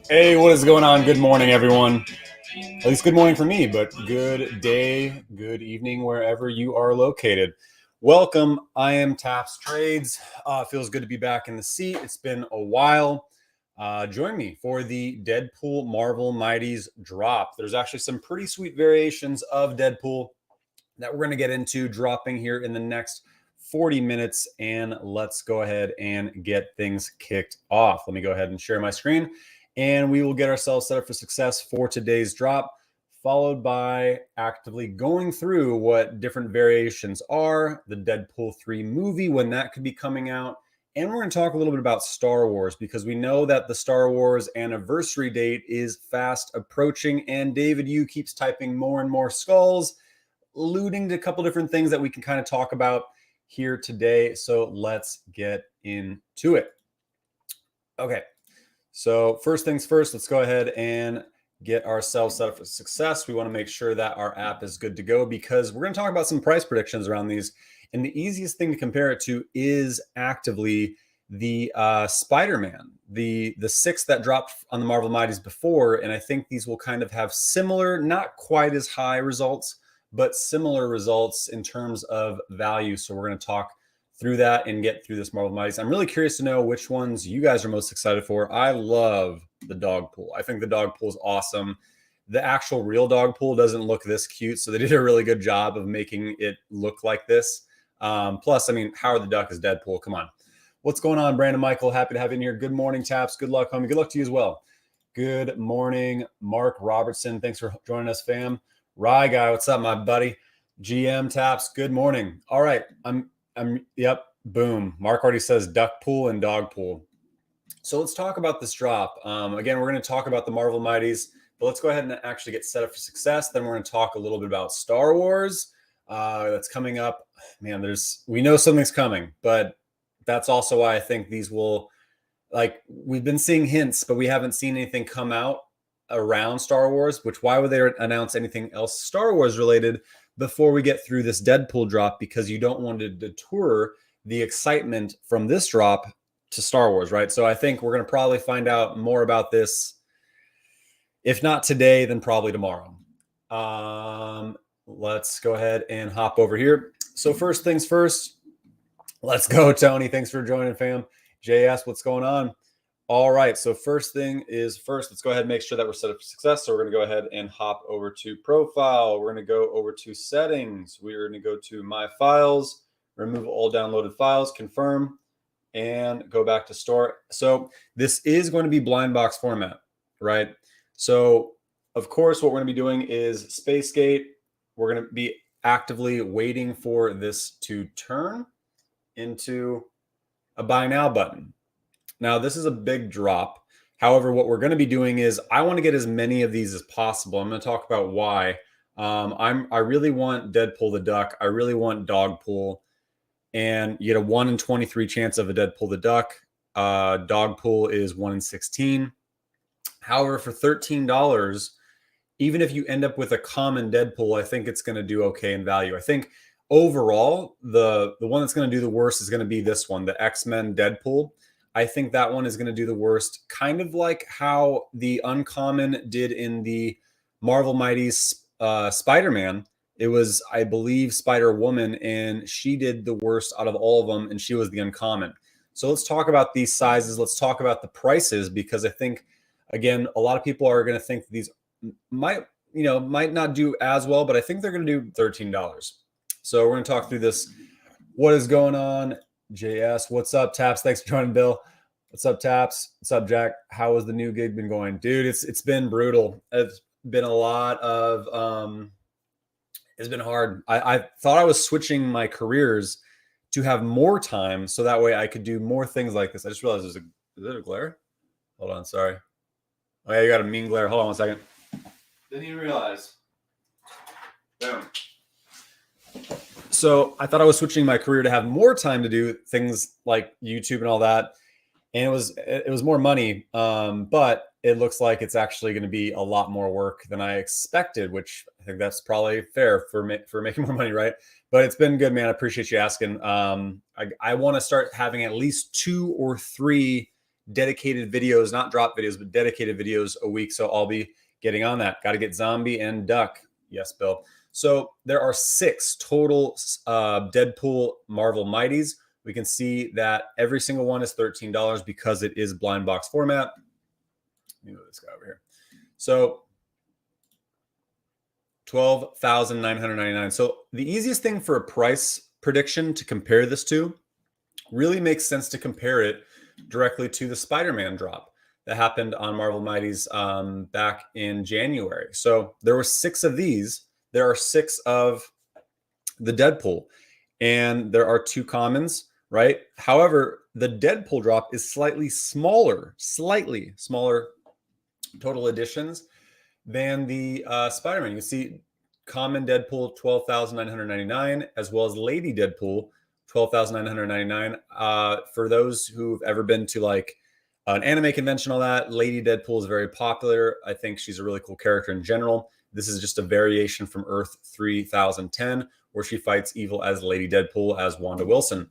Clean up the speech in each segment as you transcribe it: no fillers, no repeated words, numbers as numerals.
Hey, what is going on? Good morning, everyone. At least good morning for me, but good day, good evening, wherever you are located. Welcome. I am TapsTrades. Feels good to be back in the seat. It's been a while. Join me for the Deadpool Marvel Mighties drop. There's actually some pretty sweet variations of Deadpool that we're going to get into dropping here in the next 40 minutes. And let's go ahead and get things kicked off. Let me go ahead and share my screen and we will get ourselves set up for success for today's drop, followed by actively going through what different variations are, the Deadpool 3 movie, when that could be coming out. And we're going to talk a little bit about Star Wars because we know that the Star Wars anniversary date is fast approaching. And David Yu keeps typing more and more skulls, alluding to a couple different things that we can kind of talk about here today. So let's get into it. Okay. So first things first, let's go ahead and get ourselves set up for success. We want to make sure that our app is good to go because we're going to talk about some price predictions around these. And the easiest thing to compare it to is actively the Spider-Man, the six that dropped on the Marvel Mighties before. And I think these will kind of have similar, not quite as high results, but similar results in terms of value. So we're going to talk through that and get through this Marvel Mighties. I'm really curious to know which ones you guys are most excited for. I love the dog pool. I think the dog pool is awesome. The actual real dog pool doesn't look this cute, so they did a really good job of making it look like this. Plus, I mean, Howard the Duck is Deadpool. Come on. What's going on, Brandon Michael? Happy to have you in here. Good morning, Taps. Good luck, homie. Good luck to you as well. Good morning, Mark Robertson. Thanks for joining us, fam. Rye guy, what's up, my buddy? GM Taps. Good morning. All right, yep, boom. Mark already says duck pool and dog pool. So let's talk about this drop. Again, we're going to talk about the Marvel Mighties, but let's go ahead and actually get set up for success. Then we're going to talk a little bit about Star Wars that's coming up. Man, we know something's coming, but that's also why I think these will, like, we've been seeing hints, but we haven't seen anything come out around Star Wars, which why would they announce anything else Star Wars related before we get through this Deadpool drop? Because you don't want to detour the excitement from this drop to Star Wars, right? So I think we're going to probably find out more about this, if not today, then probably tomorrow. Let's go ahead and hop over here. So first things first, let's go, Tony. Thanks for joining, fam. JS, what's going on? All right, so first thing is first, let's go ahead and make sure that we're set up for success. So we're going to go ahead and hop over to profile. We're going to go over to settings. We're going to go to my files, remove all downloaded files, confirm, and go back to store. So this is going to be blind box format, right? So of course, what we're going to be doing is space gate. We're going to be actively waiting for this to turn into a buy now button. Now, this is a big drop. However, what we're going to be doing is I want to get as many of these as possible. I'm going to talk about why. I really want Deadpool the Duck. I really want Dogpool. And you get a 1 in 23 chance of a Deadpool the Duck. Dogpool is 1 in 16. However, for $13, even if you end up with a common Deadpool, I think it's going to do okay in value. I think overall, the one that's going to do the worst is going to be this one, the X-Men Deadpool. I think that one is going to do the worst, kind of like how the uncommon did in the Marvel Mighties Spider-Man. It was, I believe, Spider-Woman, and she did the worst out of all of them, and she was the uncommon. So let's talk about these sizes. Let's talk about the prices, because I think, again, a lot of people are going to think these might not do as well, but I think they're going to do $13. So we're going to talk through this. What is going on? JS, what's up, Taps? Thanks for joining, Bill. What's up, Taps? What's up, Jack? How has the new gig been going? Dude, it's been brutal. It's been a lot of it's been hard. I thought I was switching my careers to have more time so that way I could do more things like this. I just realized is it a glare? Hold on, sorry. Oh yeah, you got a mean glare. Hold on 1 second. Didn't even realize. Boom. So I thought I was switching my career to have more time to do things like YouTube and all that. And it was more money, but it looks like it's actually going to be a lot more work than I expected, which I think that's probably fair for making more money, right? But it's been good, man. I appreciate you asking. I want to start having at least 2 or 3 dedicated videos, not drop videos, but dedicated videos a week. So I'll be getting on that. Got to get Zombie and Duck. Yes, Bill. So there are 6 total Deadpool Marvel mighties. We can see that every single one is $13 because it is blind box format. Let me move this guy over here. So 12,999. So the easiest thing for a price prediction to compare this to really makes sense to compare it directly to the Spider-Man drop that happened on Marvel Mighties back in January. So there were 6 of these. There are 6 of the Deadpool, and there are 2 commons, right? However, the Deadpool drop is slightly smaller total editions than the Spider-Man. You see common Deadpool, 12,999, as well as Lady Deadpool, 12,999. For those who've ever been to like an anime convention, all that, Lady Deadpool is very popular. I think she's a really cool character in general. This is just a variation from Earth 3010, where she fights evil as Lady Deadpool as Wanda Wilson.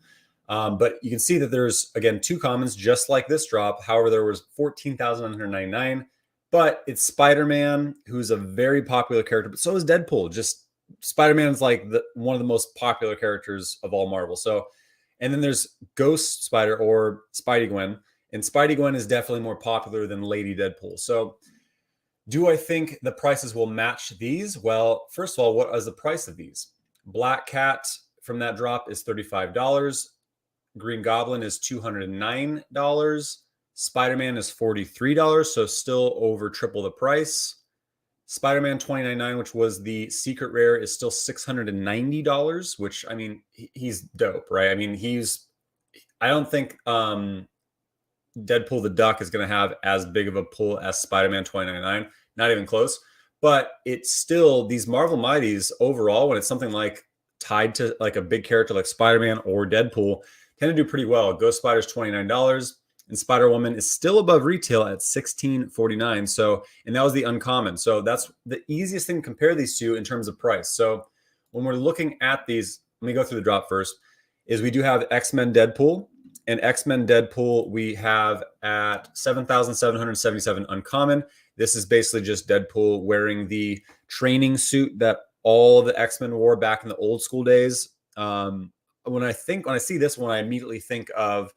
But you can see that there's, again, 2 commons just like this drop. However, there was 14,999. But it's Spider-Man, who's a very popular character, but so is Deadpool. Just Spider-Man's like one of the most popular characters of all Marvel. So, and then there's Ghost Spider or Spidey-Gwen, and Spidey-Gwen is definitely more popular than Lady Deadpool. So do I think the prices will match these? Well, first of all, what is the price of these? Black Cat from that drop is $35. Green Goblin is $209. Spider-Man is $43, so still over triple the price. Spider-Man $29.99, which was the secret rare, is still $690, which, I mean, he's dope, right? I mean, I don't think Deadpool the Duck is going to have as big of a pull as Spider-Man $29.99, not even close. But it's still, these Marvel Mighties overall, when it's something like tied to like a big character like Spider-Man or Deadpool, tend to do pretty well. Ghost Spider's $29. And Spider-Woman is still above retail at $16.49. So, and that was the uncommon. So that's the easiest thing to compare these two in terms of price. So when we're looking at these, let me go through the drop first, is we do have X-Men Deadpool. And X-Men Deadpool we have at 7,777 uncommon. This is basically just Deadpool wearing the training suit that all the X-Men wore back in the old school days. When I see this one, I immediately think of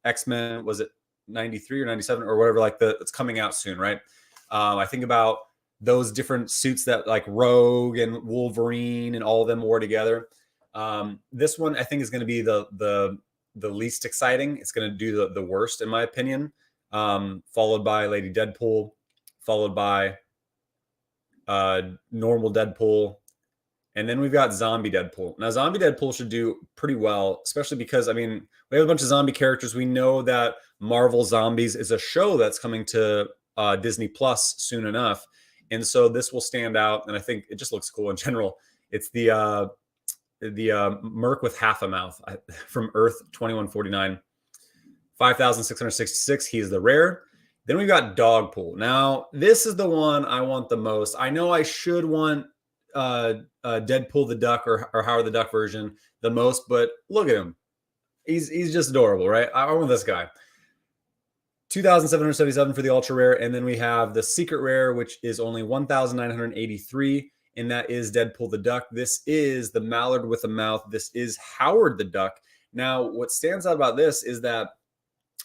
X-Men, was it 93 or 97 or whatever, like it's coming out soon, right? I think about those different suits that like Rogue and Wolverine and all of them wore together. This one I think is going to be the least exciting. It's going to do the worst in my opinion, followed by Lady Deadpool, followed by normal Deadpool, and then we've got Zombie Deadpool. Now, Zombie Deadpool should do pretty well, especially because, I mean, we have a bunch of zombie characters. We know that Marvel Zombies is a show that's coming to Disney Plus soon enough. And so this will stand out. And I think it just looks cool in general. It's the Merc with half a mouth from Earth 2149. 5,666. He's the rare. Then we've got Dogpool. Now, this is the one I want the most. I know I should want Deadpool the Duck or Howard the Duck version the most, but look at him. He's just adorable, right? I want this guy. 2,777 for the ultra rare, and then we have the secret rare, which is only 1,983, and that is Deadpool the Duck. This is the mallard with a mouth. This is Howard the Duck. Now, what stands out about this is that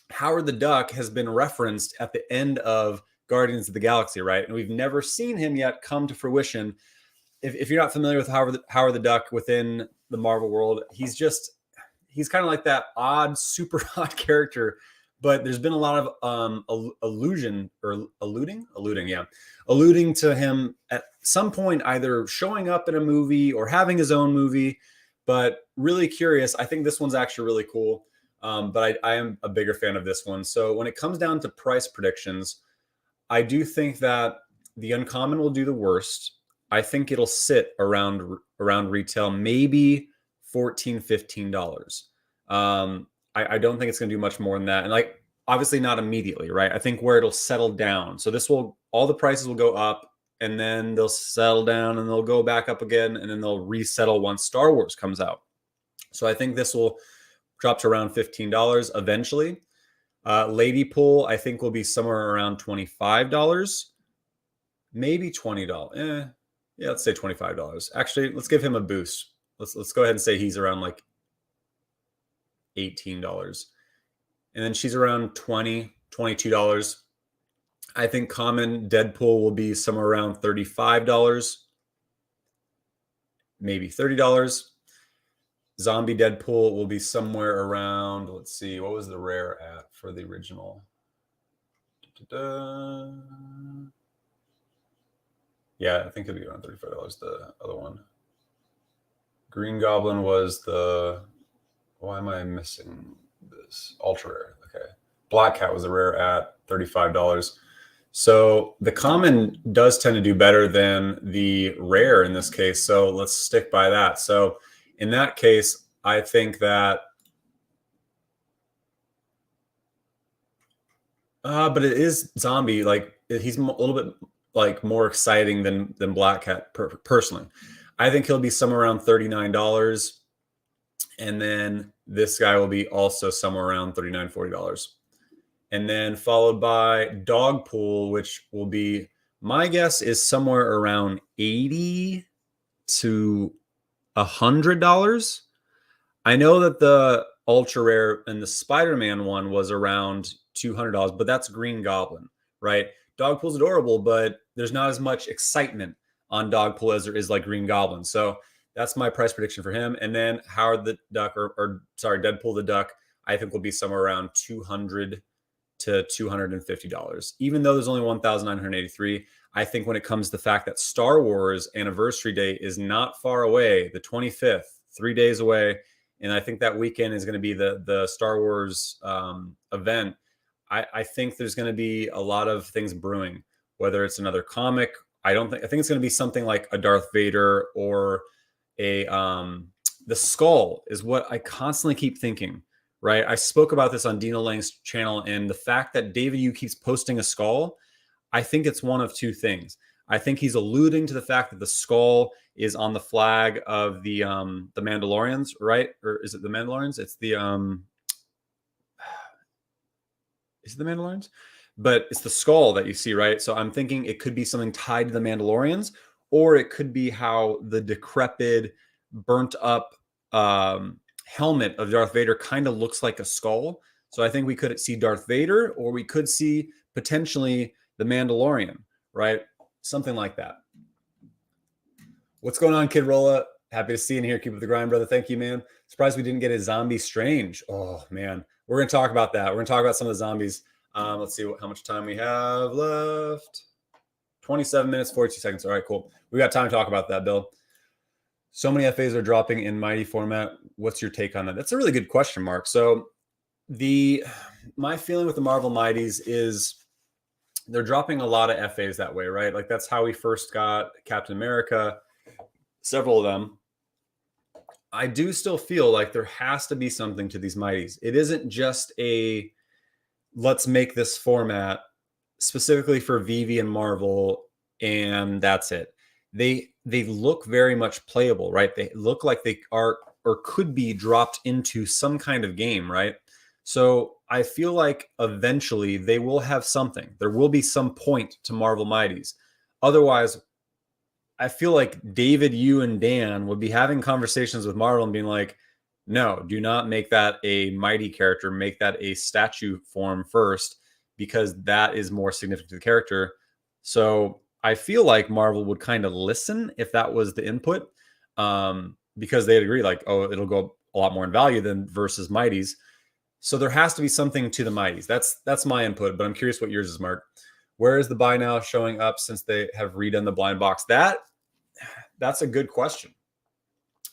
Howard the Duck has been referenced at the end of Guardians of the Galaxy, right? And we've never seen him yet come to fruition. If you're not familiar with Howard the Duck within the Marvel world, he's kind of like that odd, super odd character. But there's been a lot of alluding to him at some point, either showing up in a movie or having his own movie. But really curious. I think this one's actually really cool. But I am a bigger fan of this one. So when it comes down to price predictions, I do think that the uncommon will do the worst. I think it'll sit around retail, maybe $14, $15. I don't think it's going to do much more than that. And like, obviously not immediately, right? I think where it'll settle down. So all the prices will go up and then they'll settle down and they'll go back up again. And then they'll resettle once Star Wars comes out. So I think this will drop to around $15 eventually. Lady Pool, I think, will be somewhere around $25, maybe $20. Yeah, let's say $25. Actually, let's give him a boost. Let's go ahead and say he's around like $18. And then she's around $22. I think common Deadpool will be somewhere around $35, maybe $30. Zombie Deadpool will be somewhere around, let's see, what was the rare at for the original? Da-da-da. Yeah, I think it'll be around $35, the other one. Green Goblin was the, why am I missing this? Ultra rare, okay. Black Cat was the rare at $35. So the common does tend to do better than the rare in this case. So let's stick by that. So in that case, I think that, but it is zombie. Like he's a little bit like more exciting than Black Cat personally. I think he'll be somewhere around $39. And then this guy will be also somewhere around $39, $40. And then followed by Dogpool, which will be, my guess is somewhere around $80 to $100. I know that the ultra rare and the Spider-Man one was around $200, but that's Green Goblin, right? Dogpool's adorable, but there's not as much excitement on Dogpool as there is like Green Goblin. So that's my price prediction for him. And then Howard the Duck, or sorry, Deadpool the Duck, I think will be somewhere around $200 to $250. Even though there's only 1,983, I think when it comes to the fact that Star Wars anniversary day is not far away, the 25th, 3 days away, and I think that weekend is going to be the Star Wars event. I think there's going to be a lot of things brewing, whether it's another comic. I think it's going to be something like a Darth Vader or a the skull is what I constantly keep thinking. Right. I spoke about this on Dino Lang's channel, and the fact that David Yu keeps posting a skull, I think it's one of two things. I think he's alluding to the fact that the skull is on the flag of the Mandalorians, right? Or is it the Mandalorians? It's the is it the Mandalorians? But it's the skull that you see, right? So I'm thinking it could be something tied to the Mandalorians, or it could be how the decrepit, burnt up helmet of Darth Vader kind of looks like a skull. So I think we could see Darth Vader, or we could see potentially the Mandalorian, right? Something like that. What's going on, Kid Rolla? Happy to see you in here. Keep up the grind, brother. Thank you, man. Surprised we didn't get a Zombie Strange. Oh, man. We're going to talk about that. We're going to talk about some of the zombies. Let's see how much time we have left. 27 minutes, 42 seconds. All right, cool. We got time to talk about that, Bill. So many FAs are dropping in mighty format. What's your take on that? That's a really good question, Mark. So my feeling with the Marvel Mighties is they're dropping a lot of FAs that way, right? Like that's how we first got Captain America, several of them. I do still feel like there has to be something to these Mighties. It isn't just a let's make this format specifically for Veve and Marvel, and that's it. They look very much playable, right? They look like they are or could be dropped into some kind of game, right? So I feel like eventually they will have something. There will be some point to Marvel Mighties. Otherwise, I feel like David, you, and Dan would be having conversations with Marvel and being like, no, do not make that a mighty character. Make that a statue form first, because that is more significant to the character. So I feel like Marvel would kind of listen if that was the input, because they'd agree like, oh, it'll go a lot more in value than versus mighties. So there has to be something to the mighties. That's my input, but I'm curious what yours is, Mark. Where is the buy now showing up since they have redone the blind box? That's a good question.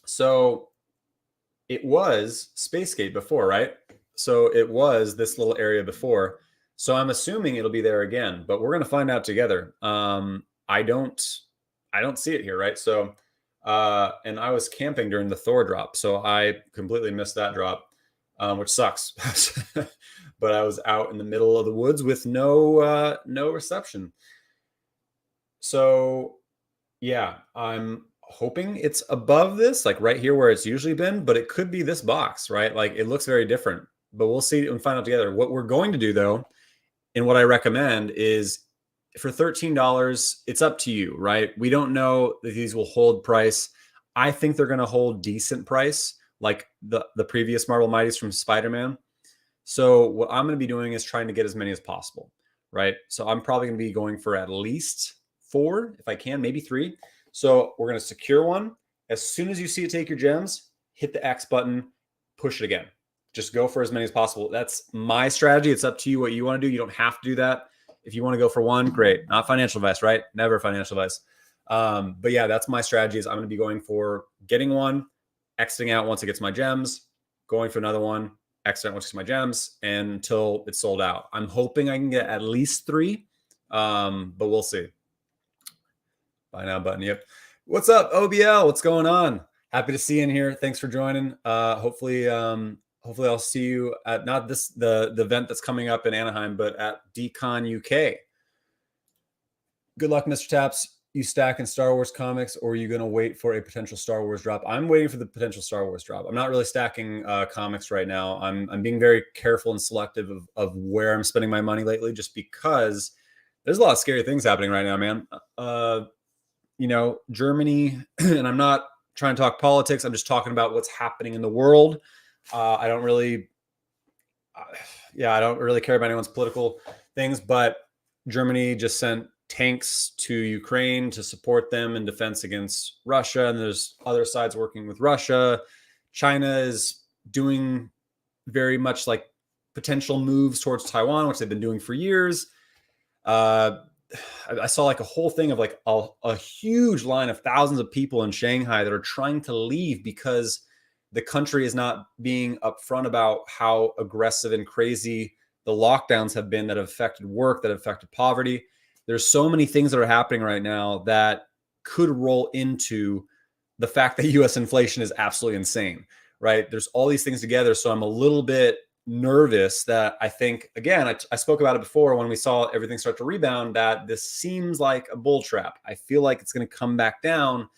So it was Spacegate before, right? So it was this little area before. So I'm assuming it'll be there again, but we're going to find out together. I don't see it here, right? So, and I was camping during the Thor drop, so I completely missed that drop, which sucks. But I was out in the middle of the woods with no reception. So yeah, I'm hoping it's above this, like right here where it's usually been, but it could be this box, right? Like it looks very different. but we'll see and find out together. What we're going to do though, and what I recommend is for $13, it's up to you, right? We don't know that these will hold price. I think they're going to hold decent price, like the previous Marvel Mighties from Spider-Man. So what I'm going to be doing is trying to get as many as possible, right? So I'm probably going to be going for at least 4, if I can, maybe 3. So we're going to secure one. As soon as you see it take your gems, hit the X button, push it again. Just go for as many as possible. That's my strategy. It's up to you what you want to do. You don't have to do that. If you want to go for one, great. Not financial advice, right? Never financial advice. But yeah, that's my strategy. Is I'm going to be going for getting one, exiting out once it gets my gems, going for another one, exiting out once it gets my gems, until it's sold out. I'm hoping I can get at least 3, but we'll see. Buy now button. Yep. What's up, OBL? What's going on? Happy to see you in here. Thanks for joining. Hopefully I'll see you at not the event that's coming up in Anaheim, but at DCon UK. Good luck, Mr. Taps. You stacking Star Wars comics, or are you going to wait for a potential Star Wars drop? I'm waiting for the potential Star Wars drop. I'm not really stacking comics right now. I'm being very careful and selective of where I'm spending my money lately, just because there's a lot of scary things happening right now, man. Germany, and I'm not trying to talk politics. I'm just talking about what's happening in the world. I don't really care about anyone's political things, but Germany just sent tanks to Ukraine to support them in defense against Russia. And there's other sides working with Russia. China is doing very much like potential moves towards Taiwan, which they've been doing for years. I saw like a whole thing of like a huge line of thousands of people in Shanghai that are trying to leave because the country is not being upfront about how aggressive and crazy the lockdowns have been that have affected work, that have affected poverty. There's so many things that are happening right now that could roll into the fact that US inflation is absolutely insane, right? There's all these things together. So I'm a little bit nervous that I think, again, I spoke about it before when we saw everything start to rebound, that this seems like a bull trap. I feel like it's going to come back down,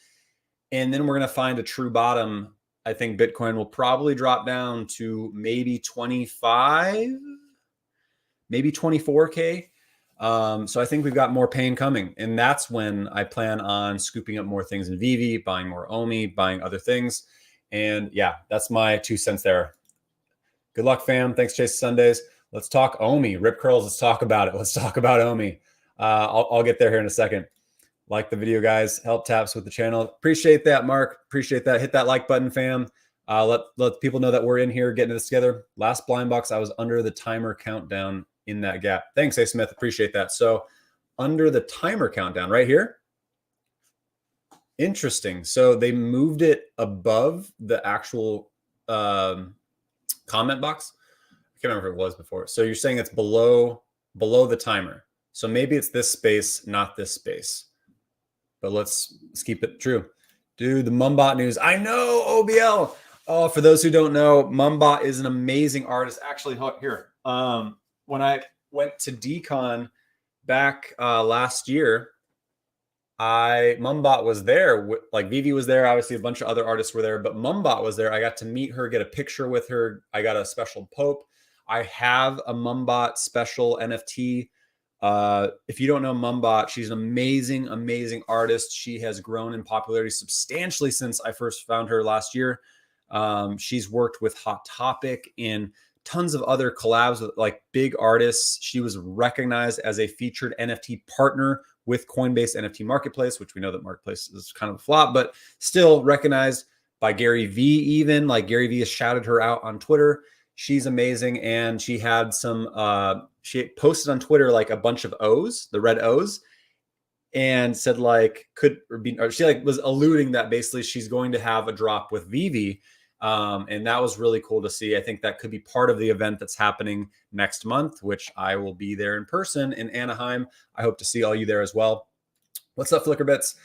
and then we're going to find a true bottom. I think Bitcoin will probably drop down to maybe 25, maybe 24K. So I think we've got more pain coming, and that's when I plan on scooping up more things in Veve, buying more Omi, buying other things. And yeah, that's my 2 cents there. Good luck, fam. Thanks, Chase Sundays. Let's talk Omi. Rip curls. Let's talk about it. Let's talk about Omi. I'll get there here in a second. Like the video, guys. Help Taps with the channel. Appreciate that, Mark. Appreciate that. Hit that like button, fam. Let people know that we're in here getting this together. Last blind box, I was under the timer countdown in that gap. Thanks, A. Smith. Appreciate that. So under the timer countdown right here. Interesting. So they moved it above the actual comment box. I can't remember if it was before. So you're saying it's below the timer. So maybe it's this space, not this space. But let's keep it true. Dude, the Mumbot news. I know, OBL. Oh, for those who don't know, Mumbot is an amazing artist. Actually, here. When I went to DCon back last year, Mumbot was there. Like Veve was there. Obviously, a bunch of other artists were there, but Mumbot was there. I got to meet her, get a picture with her. I got a special Pope. I have a Mumbot special NFT. If you don't know Mumbot, she's an amazing, amazing artist. She has grown in popularity substantially since I first found her last year. She's worked with Hot Topic and tons of other collabs with like big artists. She was recognized as a featured NFT partner with Coinbase NFT Marketplace, which we know that Marketplace is kind of a flop, but still recognized by Gary Vee. Even like Gary Vee has shouted her out on Twitter. She's amazing. And she had some, she posted on Twitter, like a bunch of O's, the red O's, and said like, she like was alluding that basically she's going to have a drop with Veve. And that was really cool to see. I think that could be part of the event that's happening next month, which I will be there in person in Anaheim. I hope to see all you there as well. What's up, Flickerbits?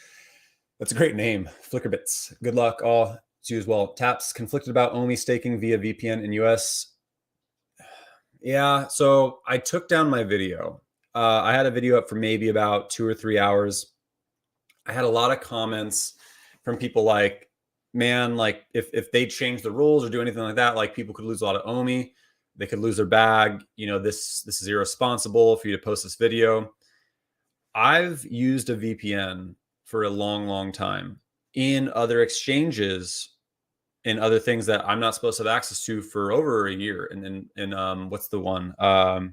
That's a great name, Flickerbits. Good luck all to you as well. Taps conflicted about Omi staking via VPN in US. Yeah, so I took down my video. I had a video up for maybe about 2 or 3 hours. I had a lot of comments from people like, man, like if they change the rules or do anything like that, like people could lose a lot of Omi. They could lose their bag. You know, this is irresponsible for you to post this video. I've used a VPN for a long, long time in other exchanges and other things that I'm not supposed to have access to for over a year. And then, what's the one? I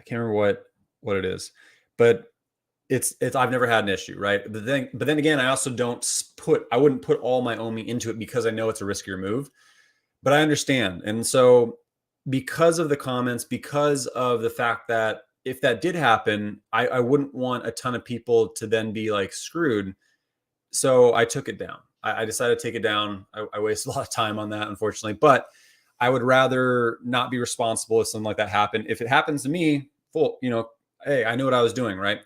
can't remember what it is, but it's I've never had an issue, right? But then again, I also I wouldn't put all my OMI into it because I know it's a riskier move. But I understand. And so because of the comments, because of the fact that if that did happen, I wouldn't want a ton of people to then be like screwed. So I took it down. I decided to take it down. I wasted a lot of time on that, unfortunately, but I would rather not be responsible if something like that happened. If it happens to me, hey, I knew what I was doing, right?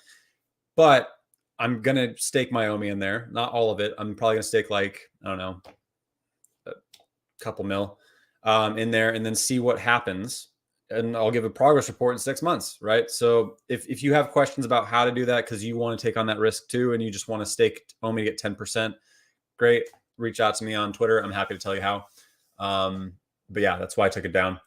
But I'm going to stake my OMI in there. Not all of it. I'm probably going to stake like, I don't know, a couple mil in there and then see what happens. And I'll give a progress report in 6 months, right? So if you have questions about how to do that because you want to take on that risk too and you just want to stake OMI to get 10%, great. Reach out to me on Twitter. I'm happy to tell you how. But yeah, that's why I took it down.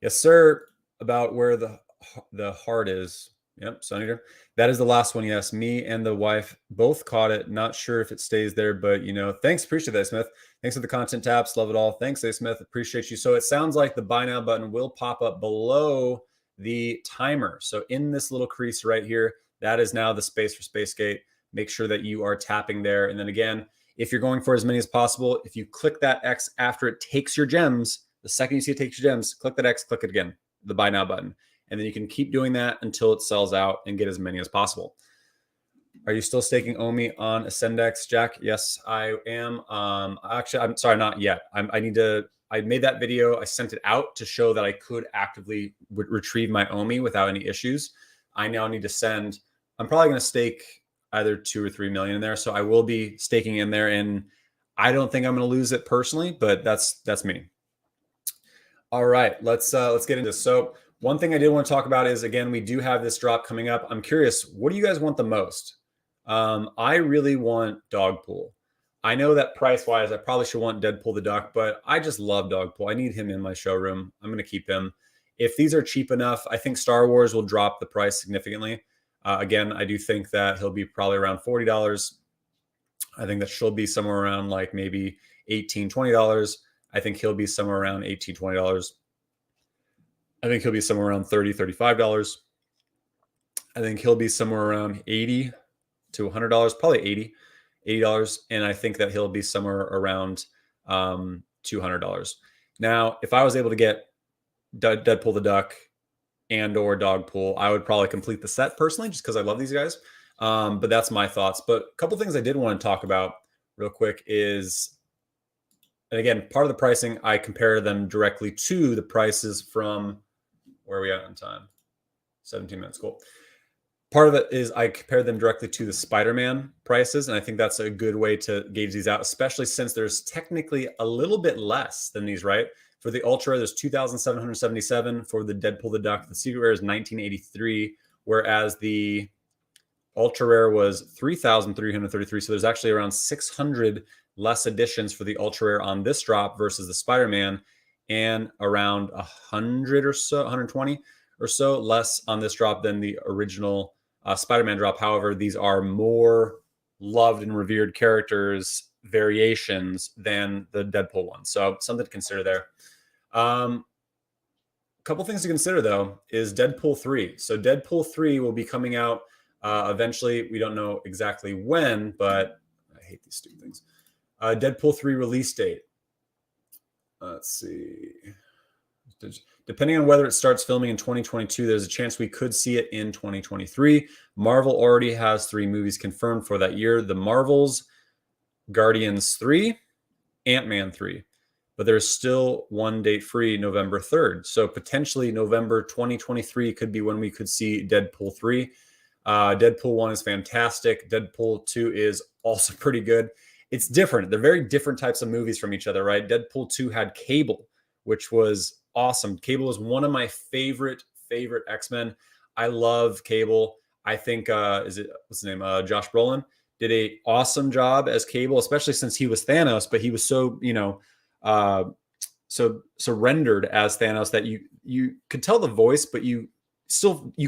Yes, sir. About where the heart is. Yep, Sun Eater. That is the last one. Yes, me and the wife both caught it. Not sure if it stays there, but thanks. Appreciate that, Smith. Thanks for the content taps. Love it all. Thanks, A. Smith. Appreciate you. So it sounds like the buy now button will pop up below the timer. So in this little crease right here, that is now the space for SpaceGate. Make sure that you are tapping there. And then again, if you're going for as many as possible, if you click that X after it takes your gems, the second you see it takes your gems, click that X, click it again, the buy now button. And then you can keep doing that until it sells out and get as many as possible. Are you still staking OMI on Ascendex, Jack? Yes, I am. Actually, I'm sorry, not yet. I made that video. I sent it out to show that I could actively retrieve my OMI without any issues. I now need to send, I'm probably going to stake either 2 or 3 million in there. So I will be staking in there, and I don't think I'm going to lose it personally, but that's me. All right, let's get into this. So one thing I did want to talk about is, again, we do have this drop coming up. I'm curious, what do you guys want the most? I really want Dogpool. I know that price-wise, I probably should want Deadpool the Duck, but I just love Dogpool. I need him in my showroom. I'm going to keep him. If these are cheap enough, I think Star Wars will drop the price significantly. Again, I do think that he'll be probably around $40. I think that she'll be somewhere around like maybe $18, $20. I think he'll be somewhere around $18, $20. I think he'll be somewhere around $30, $35. I think he'll be somewhere around $80 to $100, probably $80. And I think that he'll be somewhere around $200. Now, if I was able to get Deadpool the Duck and or Dogpool, I would probably complete the set personally, just because I love these guys. But that's my thoughts. But a couple things I did want to talk about real quick is, and again, part of the pricing, I compare them directly to the prices from, where are we at on time? 17 minutes, cool. Part of it is I compare them directly to the Spider-Man prices, and I think that's a good way to gauge these out, especially since there's technically a little bit less than these, right? For the Ultra, there's 2,777. For the Deadpool the Duck, the Secret Rare is 1983, whereas the Ultra Rare was 3,333. So there's actually around 600 less editions for the Ultra Rare on this drop versus the Spider-Man, and around 100 or so, 120 or so less on this drop than the original Spider-Man drop. However, these are more loved and revered characters variations than the Deadpool one. So something to consider there. A couple things to consider, though, is Deadpool 3. So Deadpool 3 will be coming out eventually. We don't know exactly when, but I hate these stupid things. Deadpool 3 release date. Let's see. Depending on whether it starts filming in 2022, there's a chance we could see it in 2023. Marvel already has 3 movies confirmed for that year. The Marvels, Guardians 3, Ant-Man 3. But there's still one date free, November 3rd. So potentially November 2023 could be when we could see Deadpool 3. Deadpool 1 is fantastic. Deadpool 2 is also pretty good. It's different. They're very different types of movies from each other, right? Deadpool 2 had Cable, which was awesome. Cable is one of my favorite X-Men. I love Cable. I think, what's his name? Josh Brolin did a awesome job as Cable, especially since he was Thanos, but he was so, so rendered as Thanos that you could tell the voice, but you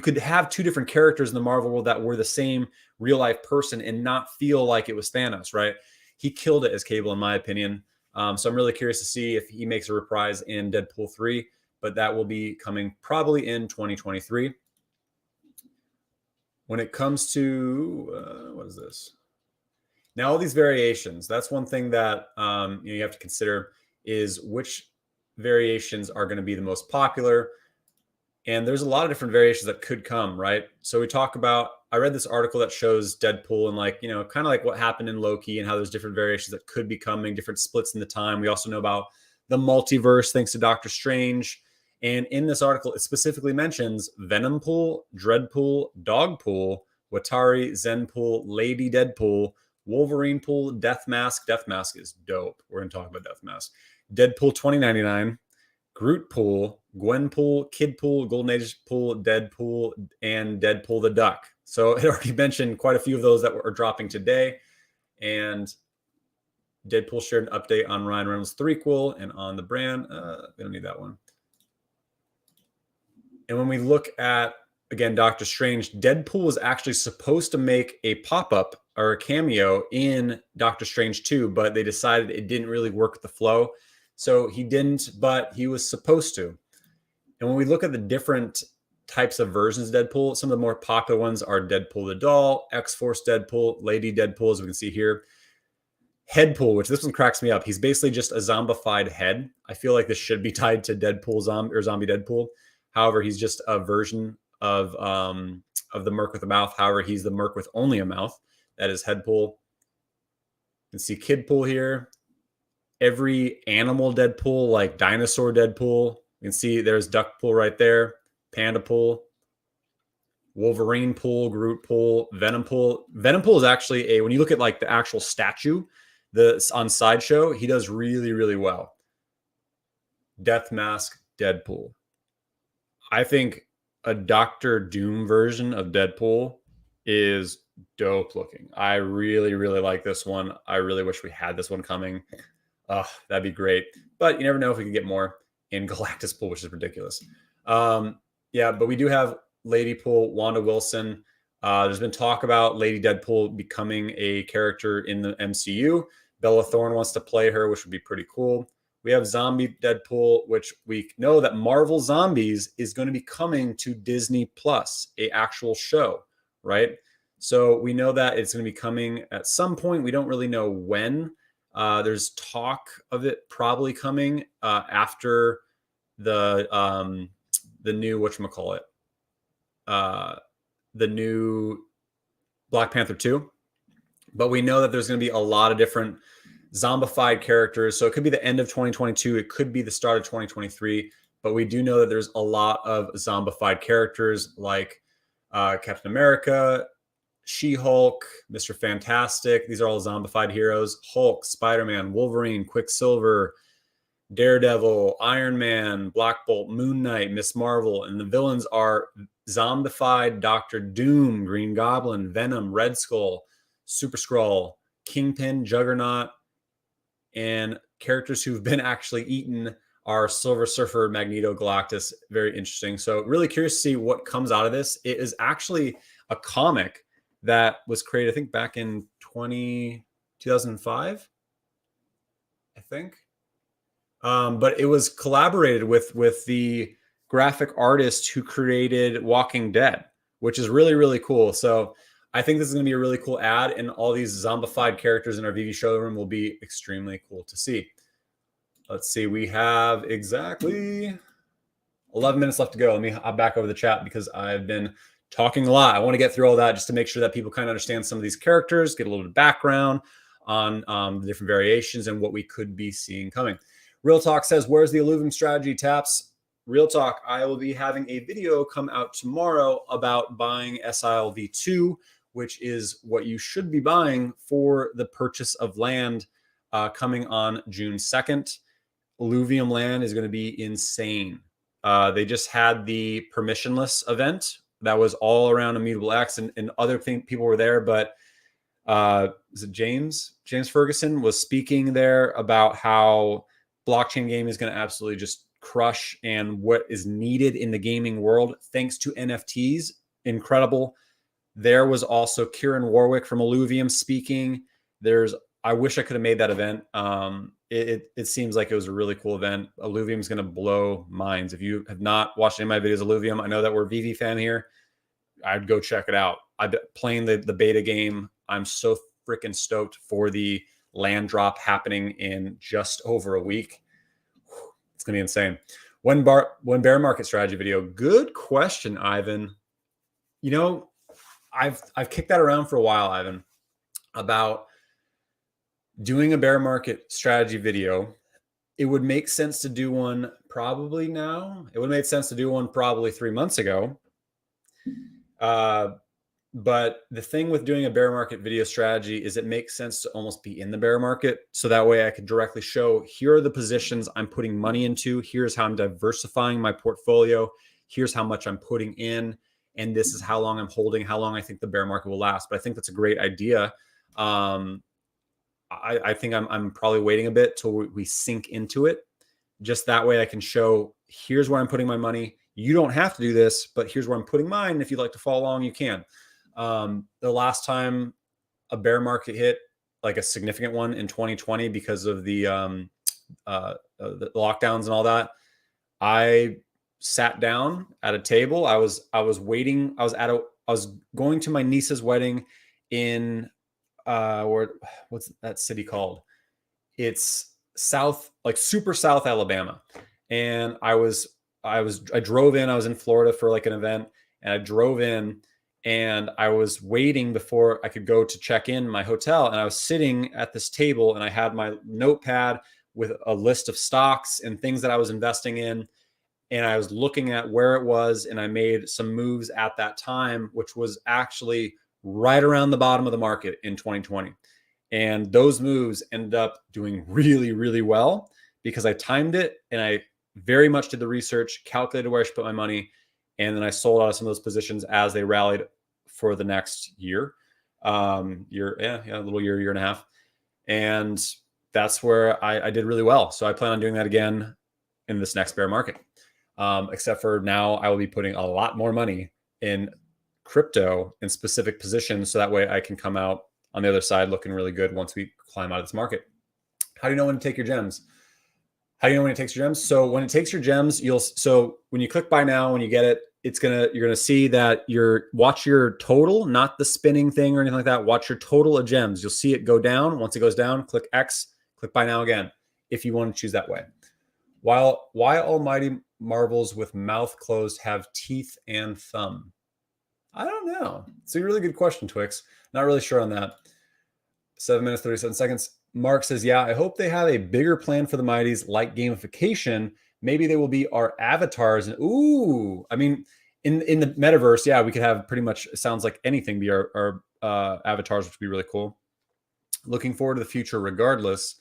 could have two different characters in the Marvel world that were the same real life person and not feel like it was Thanos, right? He killed it as Cable, in my opinion. So I'm really curious to see if he makes a reprise in Deadpool 3, but that will be coming probably in 2023. When it comes to, what is this? Now, all these variations, that's one thing that you have to consider is which variations are going to be the most popular. And there's a lot of different variations that could come, right? So we talk about, I read this article that shows Deadpool and like, kind of like what happened in Loki and how there's different variations that could be coming, different splits in the time. We also know about the multiverse thanks to Doctor Strange. And in this article, it specifically mentions Venompool, Dreadpool, Dogpool, Watari, Zenpool, Lady Deadpool, Wolverine Pool, Death Mask. Death Mask is dope. We're going to talk about Death Mask. Deadpool 2099, Groot Pool, Gwen Pool, Kid Pool, Golden Age Pool, Deadpool, and Deadpool the Duck. So it already mentioned quite a few of those that are dropping today. And Deadpool shared an update on Ryan Reynolds' threequel and on the brand. We don't need that one. And when we look at, again, Doctor Strange, Deadpool was actually supposed to make a pop-up or a cameo in Doctor Strange 2, but they decided it didn't really work with the flow. So he didn't, but he was supposed to. And when we look at the different types of versions of Deadpool, some of the more popular ones are Deadpool the Doll, X-Force Deadpool, Lady Deadpool, as we can see here. Headpool, which this one cracks me up. He's basically just a zombified head. I feel like this should be tied to Deadpool Zombie Deadpool. However, he's just a version of the Merc with a mouth. However, he's the Merc with only a mouth. That is Headpool. You can see Kidpool here. Every animal Deadpool, like dinosaur Deadpool. You can see there's Duckpool right there. Pandapool. Wolverine Pool, Groot Pool, Venom Pool. Venom Pool is actually when you look at like the actual statue, on Sideshow, he does really, really well. Death Mask Deadpool. I think a Doctor Doom version of Deadpool is dope looking. I really, really like this one. I really wish we had this one coming. That'd be great. But you never know if we could get more in Galactus Pool, which is ridiculous. But we do have Lady Pool, Wanda Wilson. There's been talk about Lady Deadpool becoming a character in the MCU. Bella Thorne wants to play her, which would be pretty cool. We have Zombie Deadpool, which we know that Marvel Zombies is going to be coming to Disney Plus, a actual show, right? So we know that it's going to be coming at some point. We don't really know when. There's talk of it probably coming after the new whatchamacallit, the new Black Panther 2. But we know that there's going to be a lot of different zombified characters. So it could be the end of 2022. It could be the start of 2023. But we do know that there's a lot of zombified characters like Captain America, She-Hulk, Mr. Fantastic. These are all zombified heroes. Hulk, Spider-Man, Wolverine, Quicksilver, Daredevil, Iron Man, Black Bolt, Moon Knight, Miss Marvel. And the villains are zombified Doctor Doom, Green Goblin, Venom, Red Skull, Super Skrull, Kingpin, Juggernaut, and characters who've been actually eaten are Silver Surfer, Magneto, Galactus. Very interesting. So really curious to see what comes out of this. It is actually a comic that was created, I think, back in 2005, I think. But it was collaborated with the graphic artist who created Walking Dead, which is really, really cool. So I think this is going to be a really cool ad, and all these zombified characters in our VV showroom will be extremely cool to see. Let's see. We have exactly 11 minutes left to go. Let me hop back over the chat because I've been talking a lot. I want to get through all that just to make sure that people kind of understand some of these characters, get a little bit of background on the different variations and what we could be seeing coming. Real Talk says, where's the Illuvium strategy, Taps? Real Talk, I will be having a video come out tomorrow about buying SILV2, which is what you should be buying for the purchase of land coming on June 2nd. Illuvium land is going to be insane. They just had the permissionless event that was all around Immutable X, and other people were there, but Is it James Ferguson was speaking there about how blockchain gaming is going to absolutely just crush, and what is needed in the gaming world thanks to NFTs. Incredible. There was also Kieran Warwick from Alluvium speaking. I wish I could have made that event. It seems like it was a really cool event. Alluvium is going to blow minds. If you have not watched any of my videos, Alluvium, I know that we're Veve fam here. I'd go check it out. I've been playing the beta game. I'm so freaking stoked for the land drop happening in just over a week. It's gonna be insane. When bear market strategy video? Good question, Ivan. You know, I've kicked that around for a while, Ivan, about doing a bear market strategy video. It would make sense to do one probably now. It would make sense to do one probably 3 months ago. But the thing with doing a bear market video strategy is it makes sense to almost be in the bear market. So that way I could directly show, here are the positions I'm putting money into. Here's how I'm diversifying my portfolio. Here's how much I'm putting in. And this is how long I'm holding, how long I think the bear market will last. But I think that's a great idea. I think I'm probably waiting a bit till we sink into it. Just that way I can show, here's where I'm putting my money. You don't have to do this, but here's where I'm putting mine. If you'd like to follow along, you can. The last time a bear market hit, like a significant one in 2020 because of the lockdowns and all that, I sat down at a table. I was waiting. I was going to my niece's wedding in what's that city called? It's super South Alabama. And I drove in. I was in Florida for like an event, and I drove in, and I was waiting before I could go to check in my hotel. And I was sitting at this table, and I had my notepad with a list of stocks and things that I was investing in. And I was looking at where it was, and I made some moves at that time, which was actually right around the bottom of the market in 2020. And those moves ended up doing really, really well because I timed it, and I very much did the research, calculated where I should put my money, and then I sold out of some of those positions as they rallied for the next year, a little year and a half. And that's where I did really well. So I plan on doing that again in this next bear market. Except for now, I will be putting a lot more money in crypto in specific positions, so that way I can come out on the other side looking really good once we climb out of this market. How do you know when to take your gems? How do you know when it takes your gems? So when it takes your gems, so when you click buy now, when you get it, you're gonna see that watch your total, not the spinning thing or anything like that. Watch your total of gems. You'll see it go down. Once it goes down, click X, click buy now again, if you want to choose that way. Why almighty marvels with mouth closed have teeth and thumb? I don't know. It's a really good question, Twix. Not really sure on that. 7 minutes, 37 seconds. Mark says, yeah, I hope they have a bigger plan for the mighties, like gamification. Maybe they will be our avatars. And ooh, I mean, in the metaverse, yeah, we could have pretty much, it sounds like anything be our avatars, which would be really cool. Looking forward to the future regardless.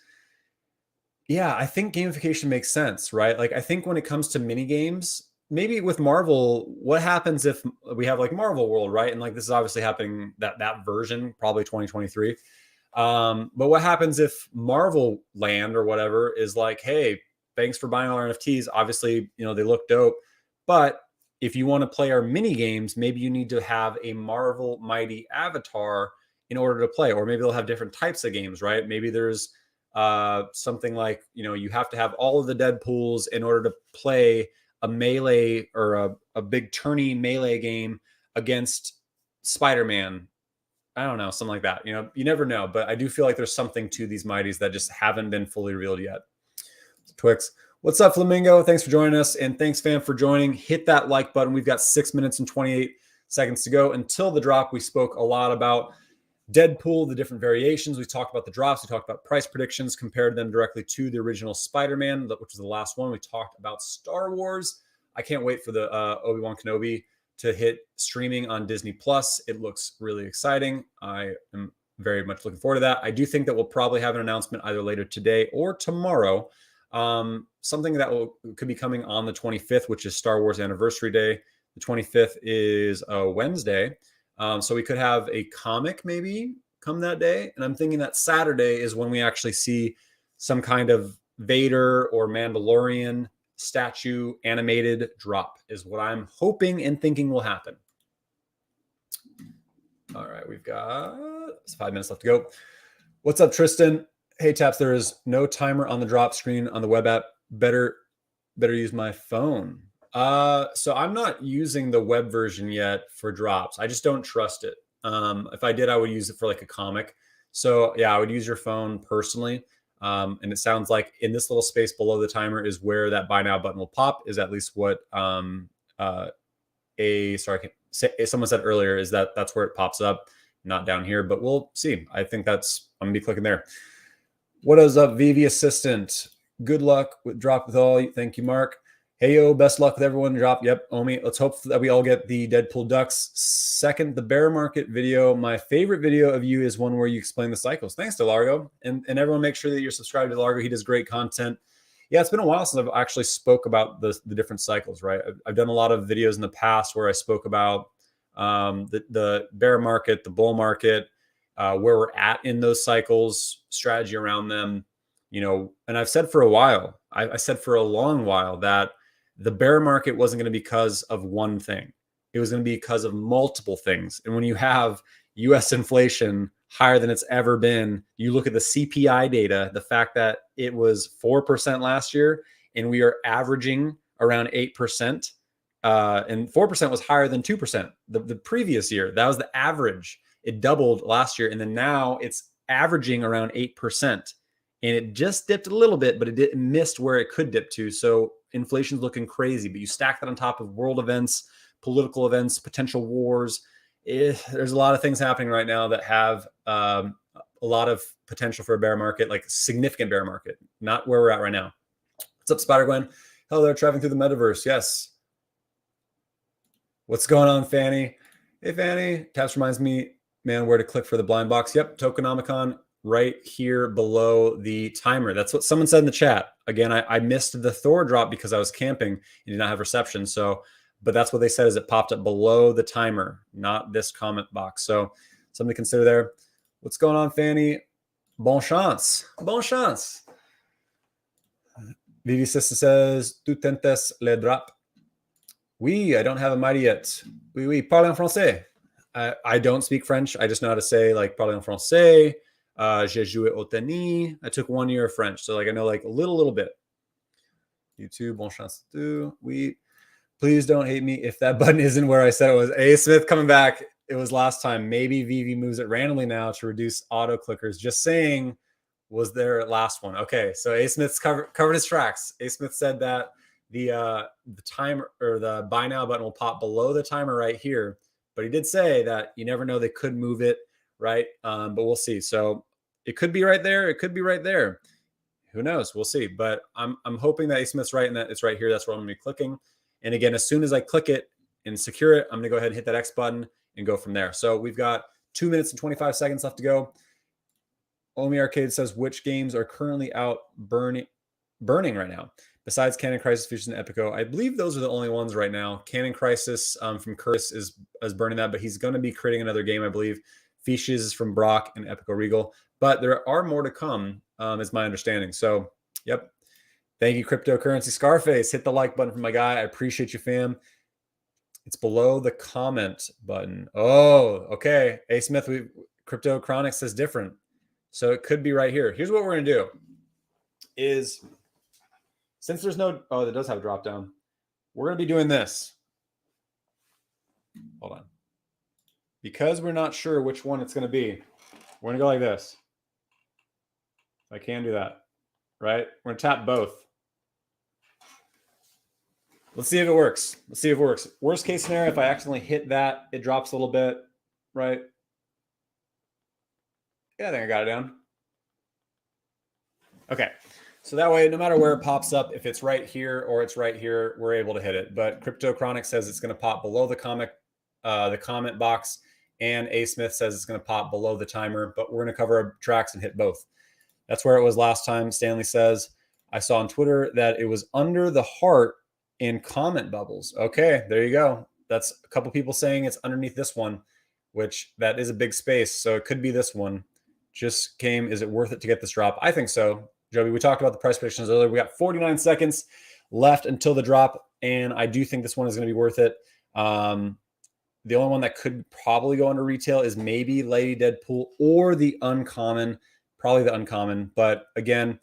Yeah, I think gamification makes sense, right? Like, I think when it comes to mini games, maybe with Marvel, what happens if we have like Marvel World, right? And like, this is obviously happening, that version, probably 2023. But what happens if Marvel Land or whatever is like, hey, thanks for buying all our NFTs. Obviously, they look dope. But if you want to play our mini games, maybe you need to have a Marvel Mighty avatar in order to play. Or maybe they'll have different types of games, right? Maybe there's something like, you have to have all of the Deadpools in order to play a melee or a big tourney melee game against Spider-Man. I don't know, something like that. You never know, but I do feel like there's something to these mighties that just haven't been fully revealed yet. Twix, what's up, Flamingo? Thanks for joining us, and thanks, fam, for joining. Hit that like button. We've got 6 minutes and 28 seconds to go until the drop. We spoke a lot about Deadpool, the different variations. We talked about the drops. We talked about price predictions, compared them directly to the original Spider-Man, which was the last one. We talked about Star Wars. I can't wait for the Obi-Wan Kenobi to hit streaming on Disney Plus. It looks really exciting. I am very much looking forward to that. I do think that we'll probably have an announcement either later today or tomorrow. Something that could be coming on the 25th, which is Star Wars Anniversary Day. The 25th is a Wednesday. So we could have a comic maybe come that day. And I'm thinking that Saturday is when we actually see some kind of Vader or Mandalorian statue animated drop is what I'm hoping and thinking will happen. All right, we've got 5 minutes left to go. What's up, Tristan? Hey, Taps, there is no timer on the drop screen on the web app. Better use my phone. So I'm not using the web version yet for drops. I just don't trust it. If I did, I would use it for like a comic. So yeah, I would use your phone personally. And it sounds like in this little space below the timer is where that buy now button will pop, is at least what someone said earlier, is that's where it pops up, not down here, but we'll see. I think I'm gonna be clicking there. What is up, Veve Assistant? Good luck with drop with all. Thank you, Mark. Hey, yo, best luck with everyone. Drop. Yep, Omi. Let's hope that we all get the Deadpool Ducks. Second, the bear market video. My favorite video of you is one where you explain the cycles. Thanks to Largo. And everyone make sure that you're subscribed to Largo. He does great content. Yeah, it's been a while since I've actually spoke about the different cycles, right? I've done a lot of videos in the past where I spoke about the bear market, the bull market, where we're at in those cycles, strategy around them, and I've said for a while, I said for a long while that the bear market wasn't going to be because of one thing. It was going to be because of multiple things. And when you have US inflation higher than it's ever been, you look at the CPI data, the fact that it was 4% last year and we are averaging around 8%, and 4% was higher than 2% the previous year. That was the average. It doubled last year, and then now it's averaging around 8%. And it just dipped a little bit, but it missed where it could dip to. So inflation's looking crazy, but you stack that on top of world events, political events, potential wars. There's a lot of things happening right now that have a lot of potential for a bear market, like significant bear market, not where we're at right now. What's up, Spider-Gwen? Hello there, traveling through the metaverse. Yes. What's going on, Fanny? Hey, Fanny. Taps reminds me, man, where to click for the blind box. Yep, Tokenomicon. Right here below the timer. That's what someone said in the chat. Again, I missed the Thor drop because I was camping and did not have reception. So, but that's what they said, is it popped up below the timer, not this comment box. So something to consider there. What's going on, Fanny? Bon chance. Bon chance. Vivi Sister says, tu tentes le drop. Oui, I don't have a mighty yet. Oui, parle en français. I don't speak French. I just know how to say like parle en français. J'ai joué au tennis. I took 1 year of French, so like I know like a little bit. YouTube, bon chance too. Please don't hate me if that button isn't where I said it was. A Smith coming back. It was last time. Maybe Veve moves it randomly now to reduce auto clickers. Just saying, was their last one. Okay, so A Smith's covered his tracks. A Smith said that the timer or the buy now button will pop below the timer right here, but he did say that you never know, they could move it, right? But we'll see. So it could be right there. It could be right there. Who knows? We'll see. But I'm hoping that A Smith's right and that it's right here. That's where I'm going to be clicking. And again, as soon as I click it and secure it, I'm going to go ahead and hit that X button and go from there. So we've got 2 minutes and 25 seconds left to go. Omi Arcade says, which games are currently out burning right now? Besides Cannon Crisis, Fishes, and Epico, I believe those are the only ones right now. Cannon Crisis from Curtis is burning that, but he's going to be creating another game, I believe. Fishes is from Brock and Epico Regal. But there are more to come, is my understanding. So, yep. Thank you, Cryptocurrency Scarface. Hit the like button for my guy. I appreciate you, fam. It's below the comment button. Oh, okay. A Smith, Crypto Chronic says different. So it could be right here. Here's what we're going to do is, since there's no, oh, that does have a drop down. We're going to be doing this. Hold on. Because we're not sure which one it's going to be, we're going to go like this. I can do that, right? We're going to tap both. Let's see if it works. Let's see if it works. Worst case scenario, if I accidentally hit that, it drops a little bit, right? Yeah, I think I got it down. Okay. So that way, no matter where it pops up, if it's right here or it's right here, we're able to hit it. But Crypto Chronic says it's going to pop below the comment box, and A Smith says it's going to pop below the timer, but we're going to cover our tracks and hit both. That's where it was last time. Stanley says, I saw on Twitter that it was under the heart in comment bubbles. Okay, there you go. That's a couple people saying it's underneath this one. which that is a big space. So it could be this one. Just came. Is it worth it to get this drop? I think so. Joby, we talked about the price predictions earlier. We got 49 seconds left until the drop, and I do think this one is going to be worth it. The only one that could probably go under retail is maybe Lady Deadpool or the uncommon, probably the uncommon. But again,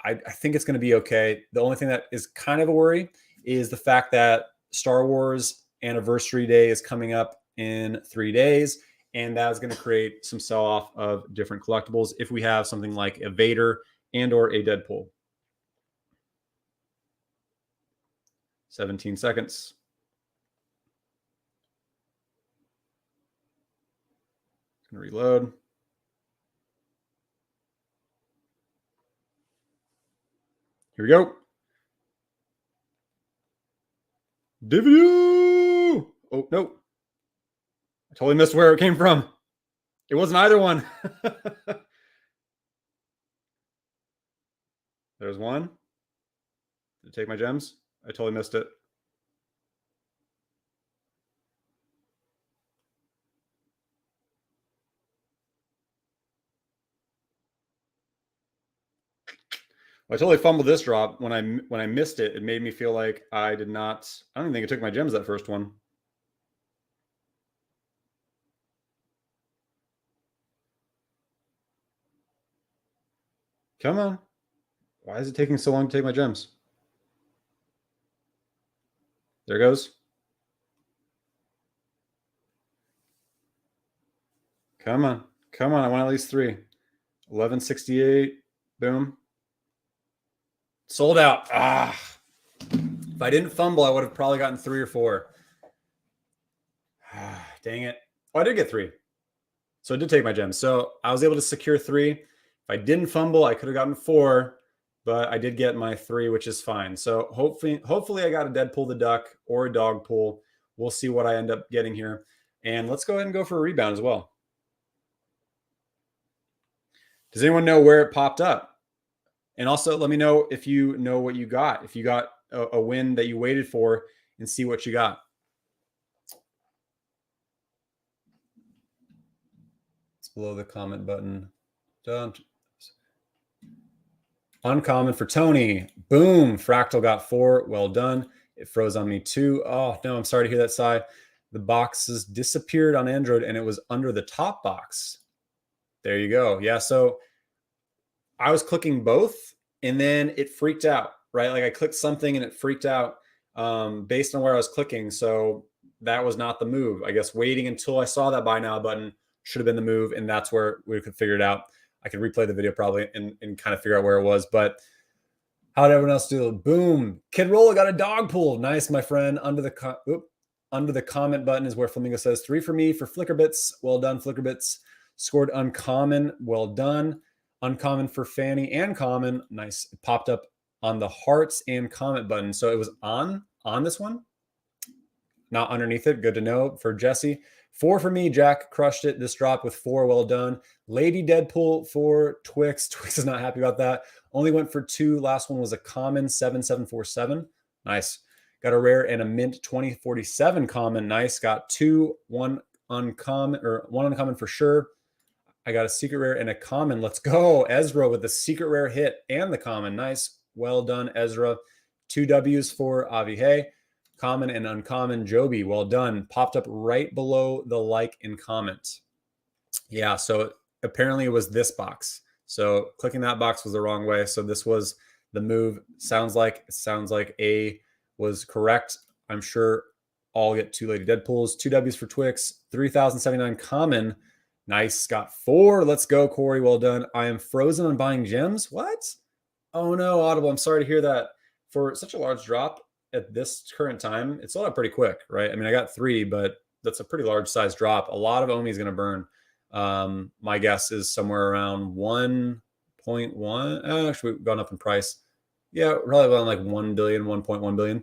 I think it's going to be okay. The only thing that is kind of a worry is the fact that Star Wars Anniversary Day is coming up in 3 days, and that is going to create some sell-off of different collectibles if we have something like a Vader and or a Deadpool. 17 seconds. Gonna reload. Here we go. DVD. Oh, no. I totally missed where it came from. It wasn't either one. There's one. Did it take my gems? I totally missed it. I totally fumbled this drop. When I missed it, it made me feel like I don't even think it took my gems that first one. Come on. Why is it taking so long to take my gems? There goes. Come on. Come on. I want at least 3. 1168. Boom. Sold out. If I didn't fumble, I would have probably gotten 3 or 4. Dang it. Oh, I did get 3. So it did take my gems. So I was able to secure 3. If I didn't fumble, I could have gotten 4, but I did get my 3, which is fine. So hopefully I got a Deadpool the Duck or a Dogpool. We'll see what I end up getting here. And let's go ahead and go for a rebound as well. Does anyone know where it popped up? And also let me know if you know what you got. If you got a win that you waited for, and see what you got. It's below the comment button. Done. Uncommon for Tony. Boom. Fractal got 4. Well done. It froze on me too. Oh, no, I'm sorry to hear that, Sai. The boxes disappeared on Android, and it was under the top box. There you go. Yeah, so I was clicking both, and then it freaked out, right? Like I clicked something, and it freaked out based on where I was clicking. So that was not the move. I guess waiting until I saw that buy now button should have been the move, and that's where we could figure it out. I could replay the video probably and kind of figure out where it was. But how did everyone else do? Boom. Kid Rolla got a dog pool. Nice, my friend. Under the comment button is where Flamingo says 3 for me for Flickerbits. Well done, Flickerbits. Scored uncommon. Well done. Uncommon for Fanny and common. Nice. It popped up on the hearts and comment button. So it was on this one, not underneath it. Good to know for Jesse. 4 for me. Jack crushed it. This drop with 4. Well done. Lady Deadpool for Twix. Twix is not happy about that. Only went for 2. Last one was a common 7747. Nice. Got a rare and a mint 2047 common. Nice. Got 2, 1 uncommon, or 1 uncommon for sure. I got a secret rare and a common. Let's go. Ezra with the secret rare hit and the common. Nice. Well done, Ezra. 2 W's for Avi Hay. Common and uncommon. Joby. Well done. Popped up right below the like and comment. Yeah, so apparently it was this box. So clicking that box was the wrong way. So this was the move. Sounds like A was correct. I'm sure I'll get 2 Lady Deadpools. 2 W's for Twix. 3079 common. Nice. Got 4. Let's go, Corey. Well done. I am frozen on buying gems. What? Oh, no, Audible. I'm sorry to hear that. For such a large drop at this current time, it sold out pretty quick, right? I mean, I got 3, but that's a pretty large size drop. A lot of Omi is going to burn. My guess is somewhere around 1.1. Actually, we've gone up in price. Yeah, probably around like 1 billion, 1.1 billion.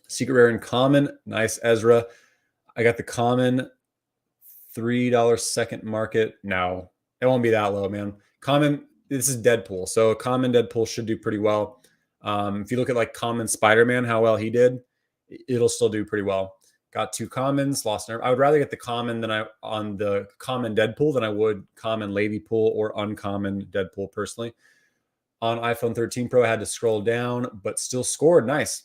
Secret rare and common. Nice, Ezra. I got the common. $3 second market. No, it won't be that low, man. Common, this is Deadpool. So common Deadpool should do pretty well. If you look at like common Spider-Man, how well he did, it'll still do pretty well. Got 2 commons, lost nerve. I would rather get the common on the common Deadpool than I would common Lady Pool or uncommon Deadpool personally. On iPhone 13 Pro, I had to scroll down, but still scored. Nice.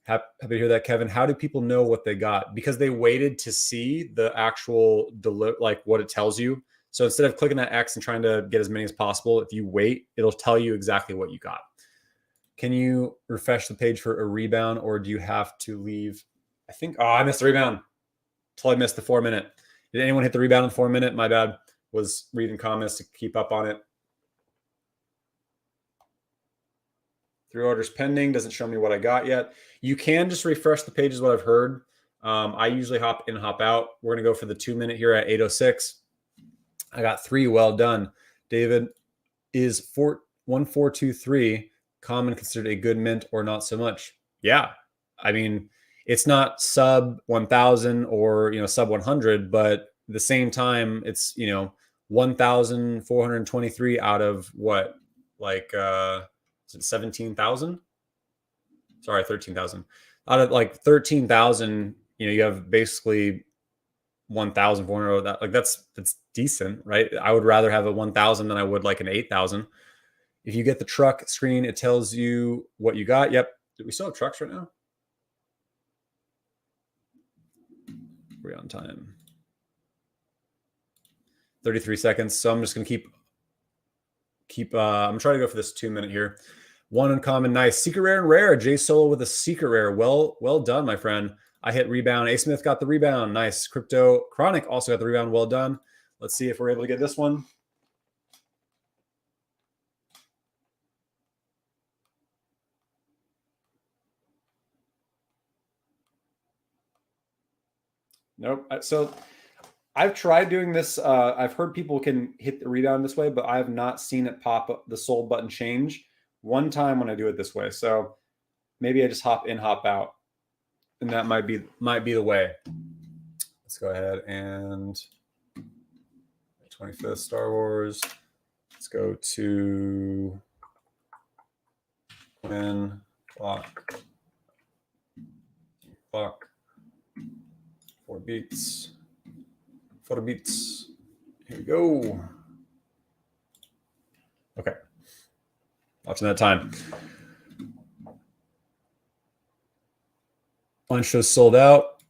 Happy to hear that, Kevin. How do people know what they got? Because they waited to see the actual like what it tells you. So instead of clicking that X and trying to get as many as possible, if you wait, it'll tell you exactly what you got. Can you refresh the page for a rebound, or do you have to leave? I think, oh, I missed the rebound. Totally missed the 4 minute. Did anyone hit the rebound in the 4 minute? My bad. Was reading comments to keep up on it. 3 orders pending. Doesn't show me what I got yet. You can just refresh the page is what I've heard. I usually hop in, hop out. We're going to go for the 2 minute here at 8:06. I got 3. Well done. David, is 1423 common considered a good mint or not so much? Yeah. I mean, it's not sub 1000 or, sub 100, but at the same time, it's, 1,423 out of what? Like, is it 17,000? Sorry, 13,000. Out of like 13,000, you have basically 1,400. That like that's decent, right? I would rather have a 1,000 than I would like an 8,000. If you get the truck screen, it tells you what you got. Yep. Do we still have trucks right now? We're on time. 33 seconds. So I'm just gonna keep. I'm trying to go for this 2 minute here. 1 uncommon, nice. Secret rare and rare. J Solo with a secret rare. Well done, my friend. I hit rebound. A Smith got the rebound. Nice. Crypto Chronic also got the rebound. Well done. Let's see if we're able to get this one. Nope. So I've tried doing this. I've heard people can hit the rebound this way, but I have not seen it pop up the sold button change one time when I do it this way. So maybe I just hop in, hop out, and that might be the way. Let's go ahead and 25th Star Wars. Let's go to win clock. 4 beats. 4 beats. Here we go. Okay. Watching that time. Lunch shows sold out.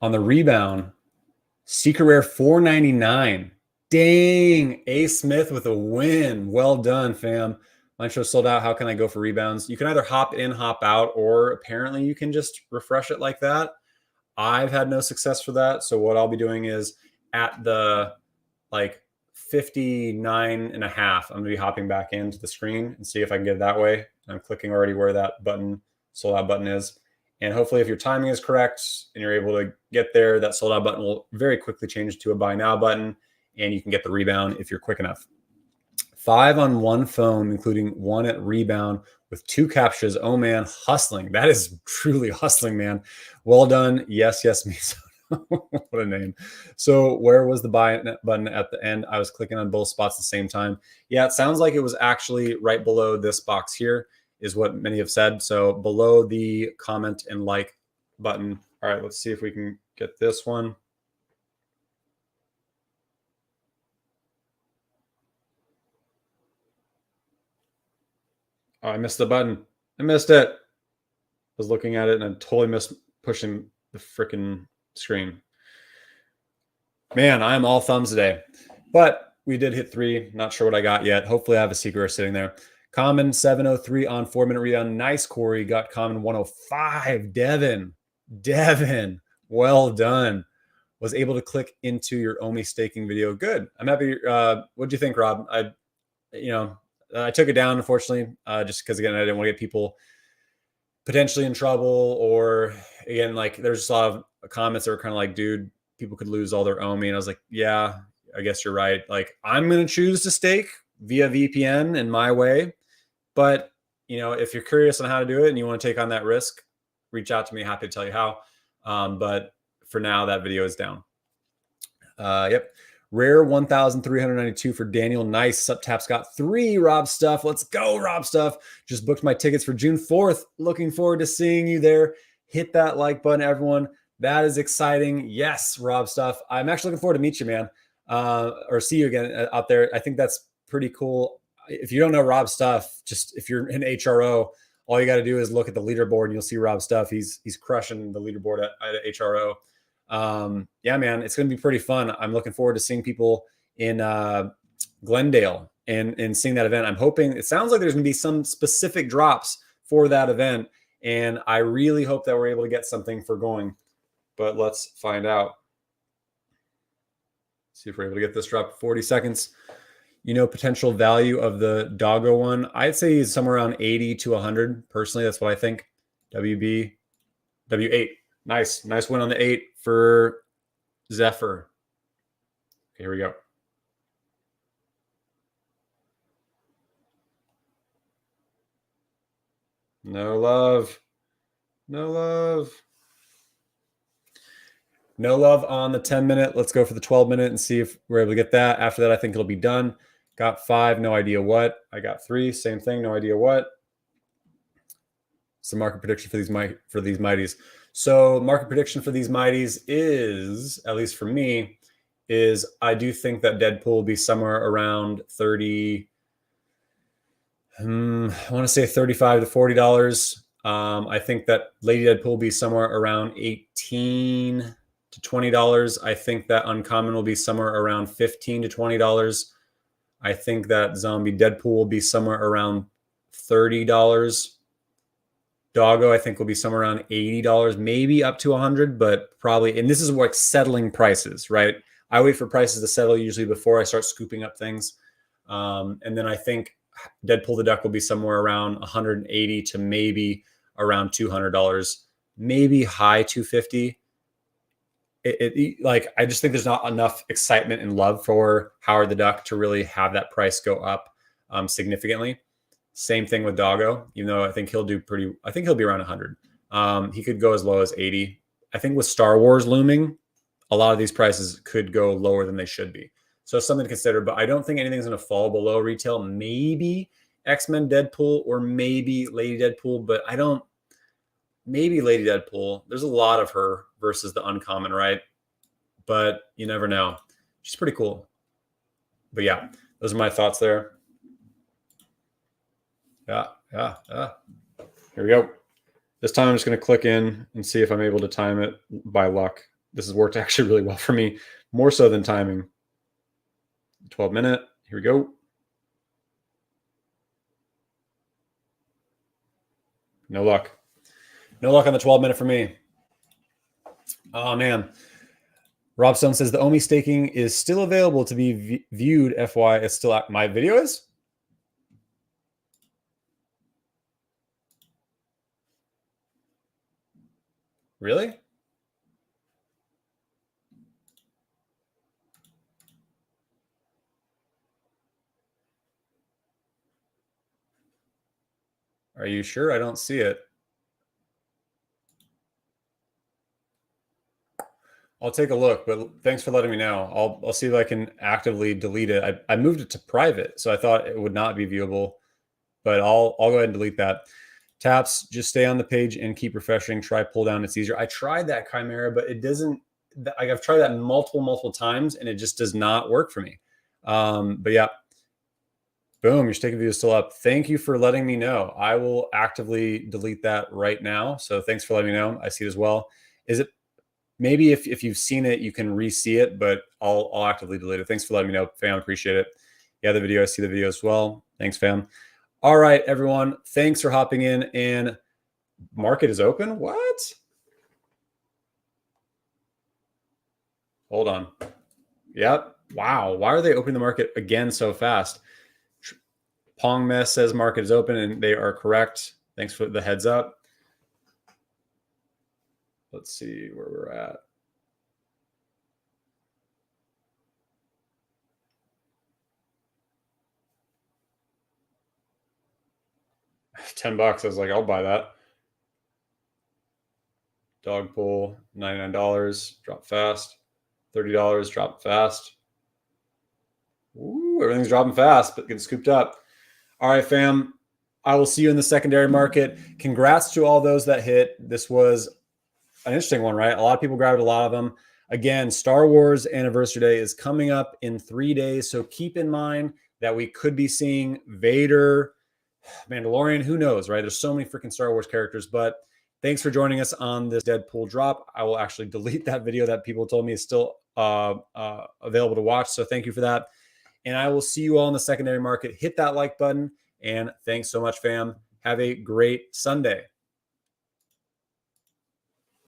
On the rebound, secret rare 499. Dang, A Smith with a win. Well done, fam. Lunch shows sold out. How can I go for rebounds? You can either hop in, hop out, or apparently you can just refresh it like that. I've had no success for that. So what I'll be doing is at the like 59.5, I'm gonna be hopping back into the screen and see if I can get it that way. I'm clicking already where that button, sold out button is. And hopefully if your timing is correct and you're able to get there, that sold out button will very quickly change to a buy now button and you can get the rebound if you're quick enough. 5 on 1 phone, including 1 at rebound with 2 captures. Oh man, hustling. That is truly hustling, man. Well done. Yes, me. What a name. So where was the buy button at the end? I was clicking on both spots at the same time. Yeah, it sounds like it was actually right below this box here is what many have said. So below the comment and like button. All right, let's see if we can get this one. Oh, I missed the button. I missed it. I was looking at it and I totally missed pushing the freaking screen. Man, I'm all thumbs today. But we did hit 3. Not sure what I got yet. Hopefully I have a secret sitting there. Common 703 on 4 minute rebound. Nice, Corey. Got common 105. Devin. Well done. Was able to click into your Omi staking video. Good. I'm happy. What do you think, Rob? I took it down, unfortunately, just because, again, I didn't want to get people potentially in trouble. Or, again, like there's just a lot of comments that were kind of like, dude, people could lose all their Omi. And I was like, yeah, I guess you're right. Like, I'm going to choose to stake via VPN in my way. But, if you're curious on how to do it and you want to take on that risk, reach out to me. Happy to tell you how. But for now, that video is down. Yep. Rare 1,392 for Daniel. Nice. Sup Taps got 3. Rob Stuff. Let's go, Rob Stuff. Just booked my tickets for June 4th. Looking forward to seeing you there. Hit that like button, everyone. That is exciting. Yes, Rob Stuff. I'm actually looking forward to meet you, man, or see you again out there. I think that's pretty cool. If you don't know Rob Stuff, just if you're in HRO, all you got to do is look at the leaderboard and you'll see Rob Stuff. He's crushing the leaderboard at HRO. Yeah, man, it's going to be pretty fun. I'm looking forward to seeing people in Glendale and seeing that event. I'm hoping, it sounds like there's going to be some specific drops for that event, and I really hope that we're able to get something for going, but let's find out. See if we're able to get this drop. 40 seconds. Potential value of the doggo one, I'd say is somewhere around 80 to 100. Personally, that's what I think. WB, W8. Nice win on the 8 for Zephyr. Okay, here we go. No love. No love on the 10-minute. Let's go for the 12-minute and see if we're able to get that. After that, I think it'll be done. Got 5, no idea what. I got 3, same thing, no idea what. Some market prediction for these mighties. So market prediction for these mighties is, at least for me, is I do think that Deadpool will be somewhere around 30. I want to say $35 to $40. I think that Lady Deadpool will be somewhere around $18 to $20. I think that Uncommon will be somewhere around $15 to $20. I think that Zombie Deadpool will be somewhere around $30. Doggo, I think, will be somewhere around $80, maybe up to $100, but probably, and this is like settling prices, right? I wait for prices to settle usually before I start scooping up things. And then I think Deadpool the Duck will be somewhere around $180 to maybe around $200, maybe high $250. Like, I just think there's not enough excitement and love for Howard the Duck to really have that price go up significantly. Same thing with Doggo, even though I think he'll be around 100. He could go as low as 80. I think with Star Wars looming, a lot of these prices could go lower than they should be. So something to consider, but I don't think anything's going to fall below retail. Maybe X-Men Deadpool or maybe Lady Deadpool, but maybe Lady Deadpool. There's a lot of her versus the Uncommon, right? But you never know. She's pretty cool. But yeah, those are my thoughts there. Yeah. Here we go. This time I'm just going to click in and see if I'm able to time it by luck. This has worked actually really well for me, more so than timing. 12-minute. Here we go. No luck. No luck on the 12-minute for me. Oh, man. Rob Stone says the Omi staking is still available to be viewed. FY, it's still my video is? Really? Are you sure? I don't see it. I'll take a look, but thanks for letting me know. I'll see if I can actively delete it. I moved it to private, so I thought it would not be viewable, but I'll go ahead and delete that. Taps, just stay on the page and keep refreshing. Try pull down. It's easier. I tried that Chimera, but it doesn't. I've tried that multiple times, and it just does not work for me. But yeah, boom, your staking video is still up. Thank you for letting me know. I will actively delete that right now. So thanks for letting me know. I see it as well. Is it? Maybe if you've seen it, you can re-see it, but I'll actively delete it. Thanks for letting me know, fam. Appreciate it. Yeah, the video. I see the video as well. Thanks, fam. All right, everyone. Thanks for hopping in. And market is open. What? Hold on. Yep. Wow. Why are they opening the market again so fast? Pong Mess says market is open, and they are correct. Thanks for the heads up. Let's see where we're at. $10. I was like, I'll buy that. Dog pool, $99. Drop fast. $30. Drop fast. everything's dropping fast, but getting scooped up. All right, fam. I will see you in the secondary market. Congrats to all those that hit. This was an interesting one, right? A lot of people grabbed a lot of them. Again, Star Wars Anniversary Day is coming up in 3 days. So keep in mind that we could be seeing Vader, Mandalorian, who knows, right? There's so many freaking Star Wars characters. But thanks for joining us on this Deadpool drop. I will actually delete that video that people told me is still available to watch. So thank you for that. And I will see you all in the secondary market. Hit that like button. And thanks so much, fam. Have a great Sunday.